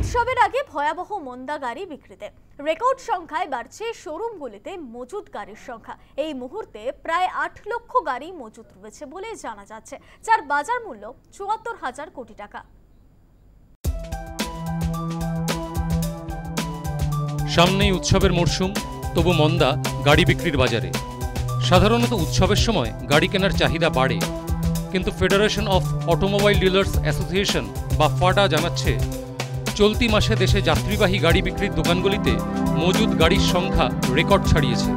উৎসবের আগে ভয়াবহ মন্দা গাড়ি বিক্রিতে রেকর্ড সংখ্যায় বাড়ছে শোরুমগুলিতে মজুত গাড়ির সংখ্যা। এই মুহূর্তে প্রায় ৮ লক্ষ গাড়ি মজুত রয়েছে বলে জানা যাচ্ছে, যার বাজার মূল্য ৭৪,০০০ কোটি টাকা। সামনেই উৎসবের মরশুম, তবু মন্দা গাড়ি বিক্রির বাজারে। সাধারণত উৎসবের সময় গাড়ি কেনার চাহিদা বাড়ে, কিন্তু federation of automobile dealers association বা ফাডা জানাচ্ছে, চলতি মাসে দেশে যাত্রীবাহী গাড়ি বিক্রির দোকানগুলিতে মজুদ গাড়ির সংখ্যা রেকর্ড ছাড়িয়েছে।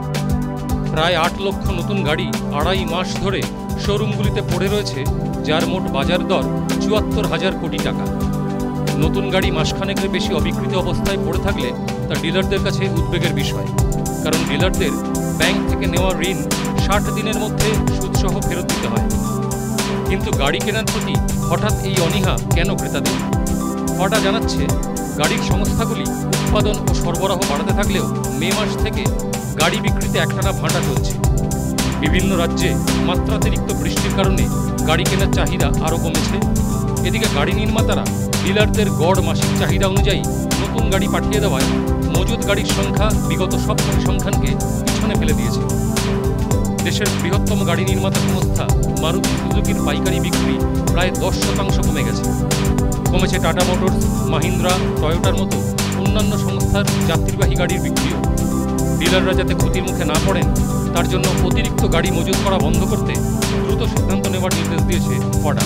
প্রায় ৮ লক্ষ নতুন গাড়ি আড়াই মাস ধরে শোরুমগুলিতে পড়ে রয়েছে, যার মোট বাজার দর ৭৪,০০০ কোটি টাকা। নতুন গাড়ি মাসখানেকের বেশি অবিকৃত অবস্থায় পড়ে থাকলে তা ডিলারদের কাছে উদ্বেগের বিষয়, কারণ ডিলারদের ব্যাংক থেকে নেওয়া ঋণ ৬০ দিনের মধ্যে সুদসহ ফেরত দিতে হয়। কিন্তু গাড়ি কেনার প্রতি হঠাৎ এই অনীহা কেন ক্রেতাদের? ফাডা জানাচ্ছে, গাড়ির সংস্থাগুলি উৎপাদন ও সরবরাহ বাড়াতে থাকলেও মে মাস থেকে গাড়ি বিক্রিতে একটানা ভাঁটা চলছে। বিভিন্ন রাজ্যে মাত্রাতিরিক্ত বৃষ্টির কারণে গাড়ি কেনার চাহিদা আরও কমেছে। এদিকে গাড়ি নির্মাতারা ডিলারদের গড় মাসিক চাহিদা অনুযায়ী নতুন গাড়ি পাঠিয়ে দেওয়ায় মজুদ গাড়ির সংখ্যা বিগত সব পরিসংখ্যানকে পিছনে ফেলে দিয়েছে। দেশের বৃহত্তম গাড়ি নির্মাতা সংস্থা মারুতি সুজুকির পাইকারি বিক্রি প্রায় ১০% কমে গেছে। কমেছে টাটা মোটরস, মাহিন্দ্রা, টয়োটার মতো অন্যান্য সংস্থার যাত্রীবাহী গাড়ির বিক্রিও। ডিলাররা যাতে ক্ষতির মুখে না পড়েন, তার জন্য অতিরিক্ত গাড়ি মজুত করা বন্ধ করতে দ্রুত সিদ্ধান্ত নেওয়ার নির্দেশ দিয়েছে ফাডা।